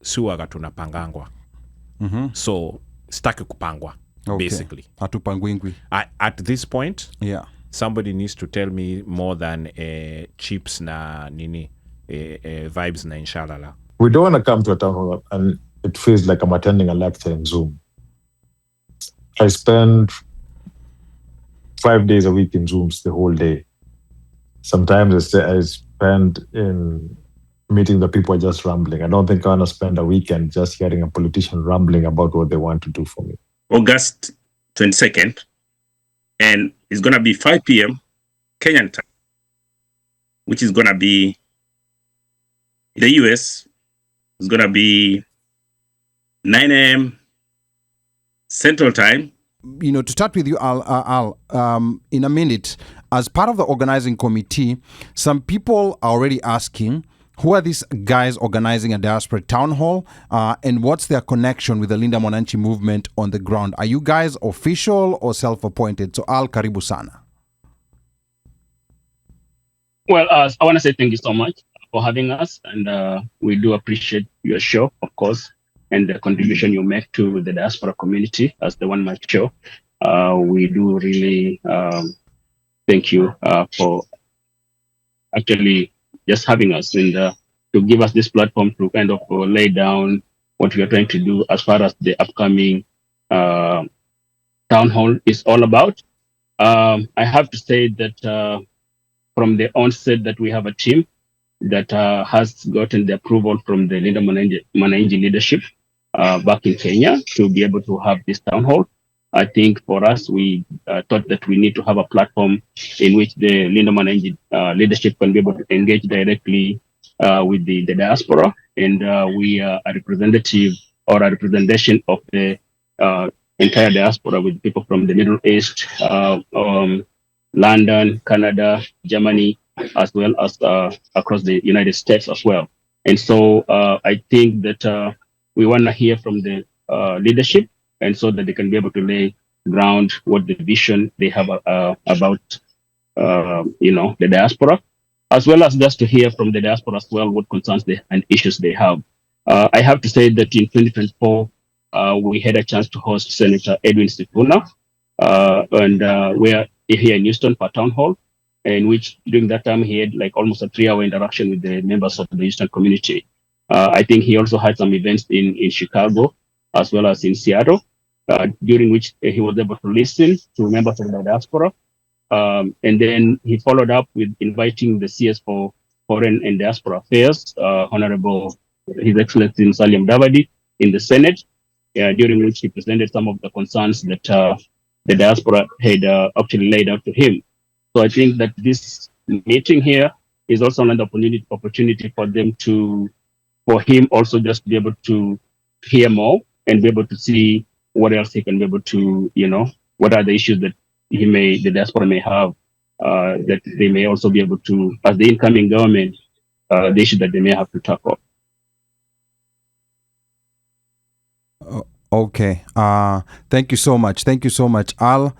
suwaga tunapangangwa. So staki kupangwa. Basically. Hatupangwingwi. At this point, yeah, somebody needs to tell me more than chips na nini vibes na inshallah. We don't want to come to a town hall and it feels like I'm attending a lecture in Zoom. I spend 5 days a week in Zooms the whole day. Sometimes I spend in meeting the people just rambling. I don't think I want to spend a weekend just hearing a politician rambling about what they want to do for me. August 22nd, and it's going to be 5 p.m. Kenyan time, which is going to be in the US. It's going to be 9 a.m. Central Time. You know, to start with you, Al, in a minute, as part of the organizing committee, some people are already asking, who are these guys organizing a diaspora town hall, and what's their connection with the Linda Mwananchi movement on the ground? Are you guys official or self-appointed? So Al, karibu sana. Well, I want to say thank you so much for having us, and we do appreciate your show, of course, and the contribution you make to the diaspora community as the One Mic Show. We do really thank you for actually just having us and to give us this platform to kind of lay down what we are trying to do as far as the upcoming town hall is all about. I have to say that from the onset that we have a team that has gotten the approval from the Linda Mwananchi leadership back in Kenya to be able to have this town hall. I think for us, we thought that we need to have a platform in which the Linda Mwananchi leadership can be able to engage directly with the diaspora. And we are a representative or a representation of the entire diaspora with people from the Middle East, London, Canada, Germany, as well as across the United States as well. And so I think that we want to hear from the leadership, and so that they can be able to lay ground what the vision they have about the diaspora, as well as just to hear from the diaspora as well what concerns and issues they have. I have to say that in 2024 we had a chance to host Senator Edwin Sifuna, and we are here in Houston for town hall, in which during that time he had like almost a 3-hour interaction with the members of the Houston community. I think he also had some events in Chicago as well as in Seattle, during which he was able to listen to members of the diaspora. And then he followed up with inviting the CS for Foreign and Diaspora Affairs, Honorable His Excellency Salim Davadi in the Senate, during which he presented some of the concerns that the diaspora had actually laid out to him. So I think that this meeting here is also another opportunity for him also just to be able to hear more and be able to see what else he can be able to, what are the issues that the diaspora may have, that they may also be able to, as the incoming government, the issue that they may have to tackle. Okay. Thank you so much. Thank you so much, Al.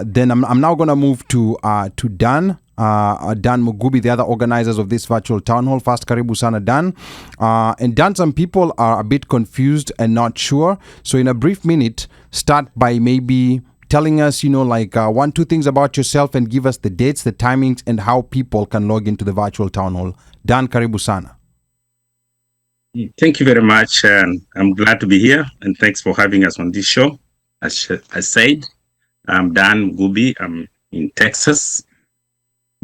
Then I'm now going to move to Dan. Dan Mugubi, the other organizers of this virtual town hall. First, karibu sana, Dan. And Dan, some people are a bit confused and not sure. So in a brief minute, start by maybe telling us, 1-2 things about yourself and give us the dates, the timings, and how people can log into the virtual town hall. Dan, karibu sana. Thank you very much. I'm glad to be here, and thanks for having us on this show. As I said, I'm Dan Mugubi. I'm in Texas.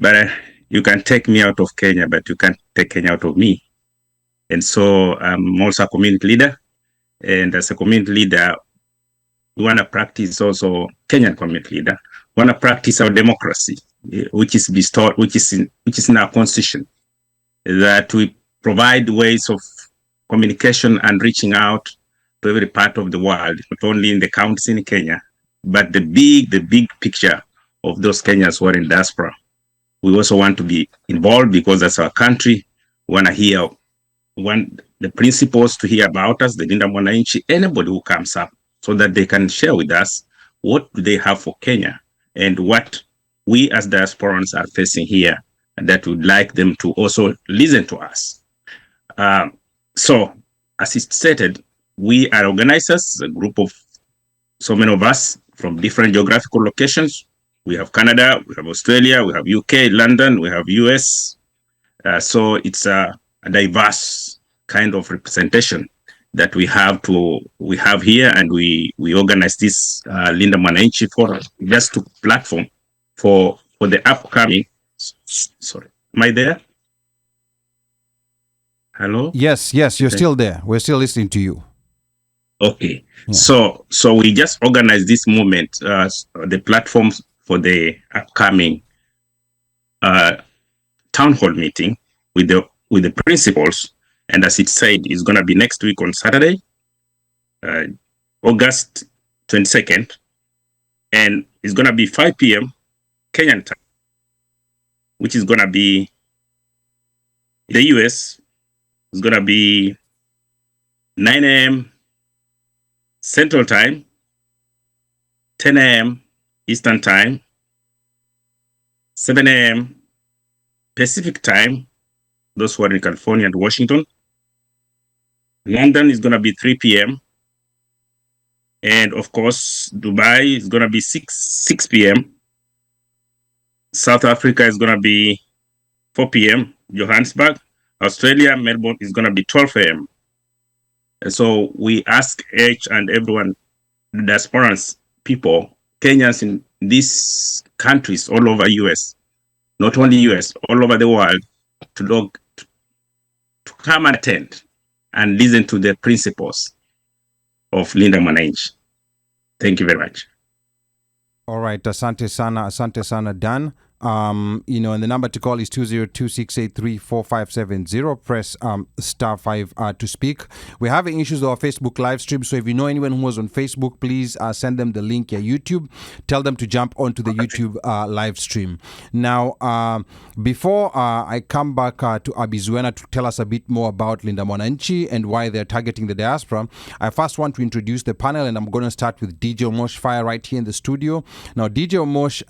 But you can take me out of Kenya, but you can't take Kenya out of me. And so I'm also a community leader. And as a community leader, we want to practice also Kenyan community leader. We want to practice our democracy, which is bestowed, which is in our constitution, that we provide ways of communication and reaching out to every part of the world, not only in the counties in Kenya, but the big picture of those Kenyans who are in diaspora. We also want to be involved because that's our country. We want the principals to hear about us, the Linda Mwananchi, anybody who comes up, so that they can share with us what do they have for Kenya and what we as diasporans are facing here, and that we'd like them to also listen to us. So as it stated, we are organizers, a group of so many of us from different geographical locations. We have Canada, we have Australia, we have UK, London, we have US. So it's a diverse kind of representation that we have here, and we organize this Linda Mwananchi for just to platform for the upcoming. Sorry, am I there? Hello? Yes, you're still there. We're still listening to you. Okay. Yeah. So we just organize this movement, the platforms for the upcoming town hall meeting with the principals. And as it said, it's going to be next week on Saturday, August 22nd. And it's going to be 5 p.m. Kenyan time, which is going to be in the US. It's going to be 9 a.m. Central Time, 10 a.m. Eastern Time, 7 a.m. Pacific Time, those who are in California and Washington. London is going to be 3 p.m. And of course, Dubai is going to be 6 p.m. South Africa is going to be 4 p.m. Johannesburg. Australia, Melbourne is going to be 12 a.m. And so we ask each and everyone, diaspora people, Kenyans in these countries all over US, not only US, all over the world, to come and attend and listen to the principles of Linda Mwananchi. Thank you very much. All right, asante sana, Dan. And the number to call is 202-683-4570. Press *5 to speak. We're having issues with our Facebook live stream, so if you know anyone who was on Facebook, please send them the link at YouTube. Tell them to jump onto the YouTube live stream. Now, before I come back to Abizuena to tell us a bit more about Linda Mwananchi and why they're targeting the diaspora, I first want to introduce the panel, and I'm going to start with DJ Omosh Fire right here in the studio. Now, DJ Omosh,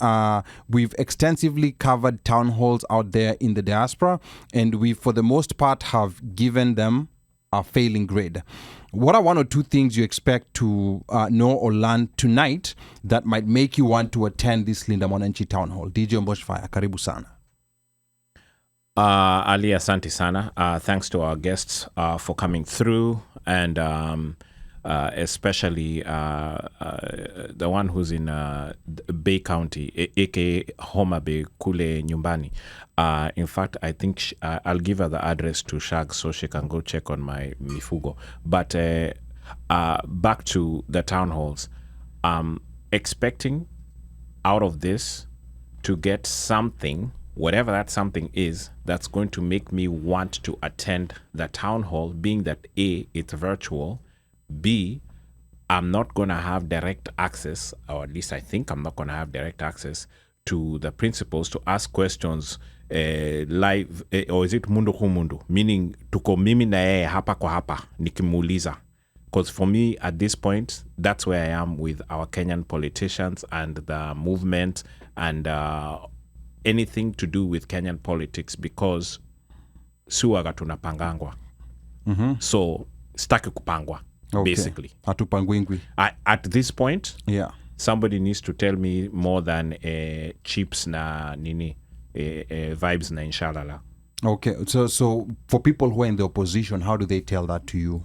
we've extensively covered town halls out there in the diaspora, and we, for the most part, have given them a failing grade. What are one or two things you expect to know or learn tonight that might make you want to attend this Linda Mwananchi town hall? DJ Omosh Fire, karibu sana. Ali, asante sana. Thanks to our guests for coming through, and especially the one who's in Bay County, aka Homa Bay, kule nyumbani. In fact, I think I'll give her the address to Shag so she can go check on my mifugo. But back to the town halls. Expecting out of this to get something, whatever that something is, that's going to make me want to attend the town hall, being that A, it's virtual, B, I'm not going to have direct access, or at least I think I'm not going to have direct access to the principals to ask questions live, or is it mundu kumundu, meaning tuko mimi na yeye hapa kwa hapa nikimuuliza. Because for me, at this point, that's where I am with our Kenyan politicians and the movement and anything to do with Kenyan politics, because suwaga tunapangangwa. So, staki kupangwa. Okay. Basically, at this point, somebody needs to tell me more than chips na nini, vibes na inshallah. Okay, so for people who are in the opposition, how do they tell that to you?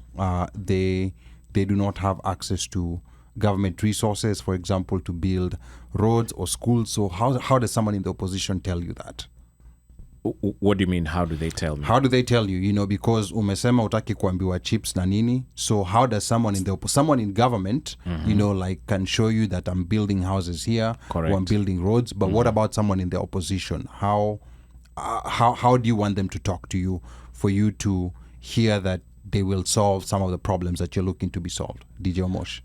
They do not have access to government resources, for example, to build roads or schools. So how does someone in the opposition tell you that? What do you mean, how do they tell me? How do they tell you? Because umesema utaki kuambiwa chips na nini. So how does someone in government, like can show you that I'm building houses here, correct, or I'm building roads, but what about someone in the opposition? How do you want them to talk to you for you to hear that they will solve some of the problems that you're looking to be solved? DJ Omosh.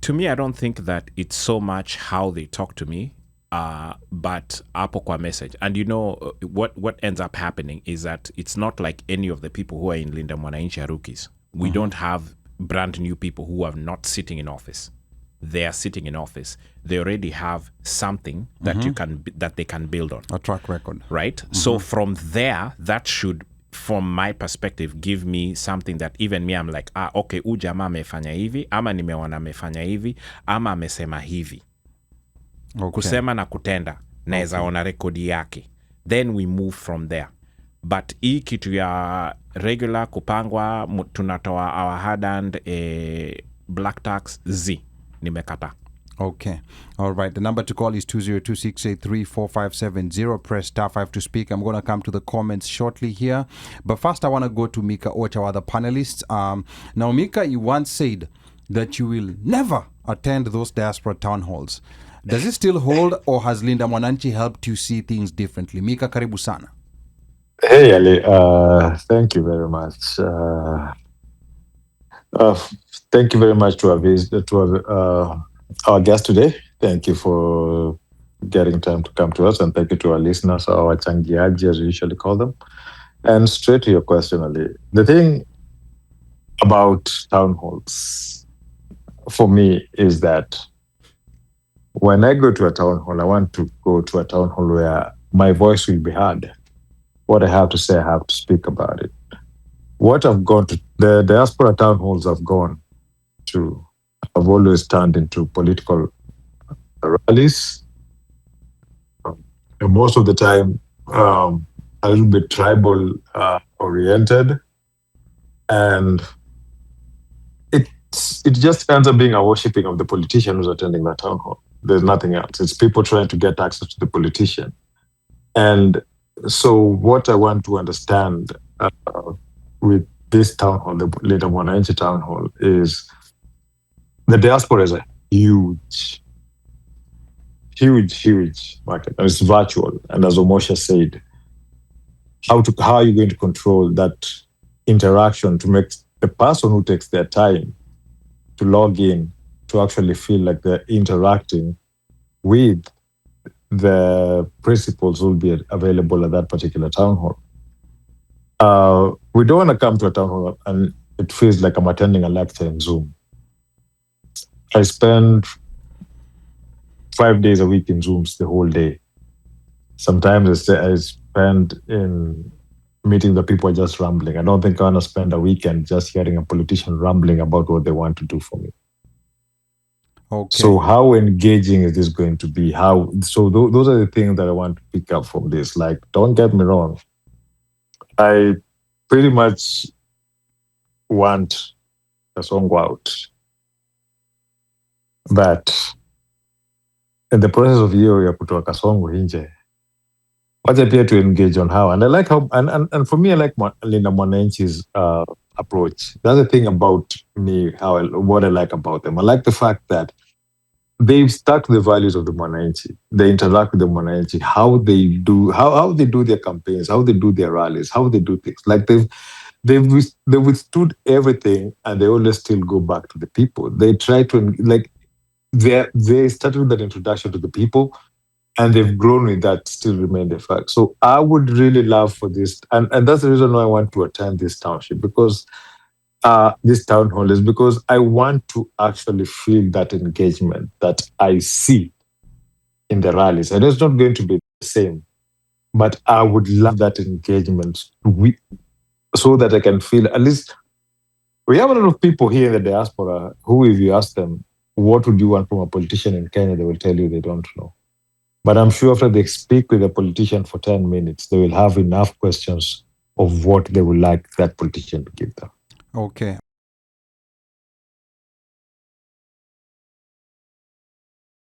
To me, I don't think that it's so much how they talk to me. But hapo kwa message. And what ends up happening is that it's not like any of the people who are in Linda Mwananchi are rookies. We don't have brand new people who are not sitting in office. They are sitting in office. They already have something that that they can build on. A track record. Right? So from there, that should from my perspective give me something that even me I'm like okay, huyu jamaa amefanya hivi ama nimeona amefanya hivi ama amesema hivi. Okay. Kusema na kutenda naweza ona rekodi yake, then we move from there. But hii kitu ya regular kupangwa tunatoa our hard and black tax nimekata. Okay. All right. The number to call is 202-683-4570. Press star 5 to speak. I'm going to come to the comments shortly here. But first, I want to go to Mika Ochawa, the panelist. Now, Mika, you once said that you will never attend those diaspora town halls. Does it still hold, or has Linda Mwananchi helped you see things differently? Mika, karibu sana. Hey, Ali. Thank you very much. Thank you very much to our guest today. Thank you for getting time to come to us, and thank you to our listeners, our changiaji, as we usually call them. And straight to your question, Ali. The thing about town halls for me is that when I go to a town hall, I want to go to a town hall where my voice will be heard. What I have to say, I have to speak about it. What I've gone to, the diaspora town halls I've gone to, I've always turned into political rallies. And most of the time, a little bit tribal oriented. And it just ends up being a worshipping of the politician who's attending that town hall. There's nothing else. It's people trying to get access to the politician. And so what I want to understand with this town hall, the Linda Mwananchi town hall, is the diaspora is a huge market. And it's virtual. And as Omosha said, how are you going to control that interaction to make the person who takes their time to log in to actually feel like they're interacting with the principals who will be available at that particular town hall? We don't want to come to a town hall and it feels like I'm attending a lecture in Zoom. I spend 5 days a week in Zooms the whole day. Sometimes I spend in meeting the people just rambling. I don't think I want to spend a weekend just hearing a politician rambling about what they want to do for me. Okay. So how engaging is this going to be? Those are the things that I want to pick up from this. Like, don't get me wrong. I pretty much want a song out. But in the process of ya kutoa kasongo nje, what I appear to engage on how, and I like how, and for me, I like Linda Mwananchi's approach. That's the thing about me, what I like about them. I like the fact that they've stuck to the values of the Mwananchi. They interact with the Mwananchi, how they do their campaigns, how they do their rallies, how they do things. Like they've withstood everything, and they always still go back to the people. They try to they started with that introduction to the people, and they've grown with that, still remain the fact. So I would really love for this, and that's the reason why I want to attend this township, because this town hall is because I want to actually feel that engagement that I see in the rallies. And it's not going to be the same, but I would love that engagement so that I can feel, at least, we have a lot of people here in the diaspora who, if you ask them, what would you want from a politician in Kenya, they will tell you they don't know. But I'm sure after they speak with a politician for 10 minutes, they will have enough questions of what they would like that politician to give them. Okay.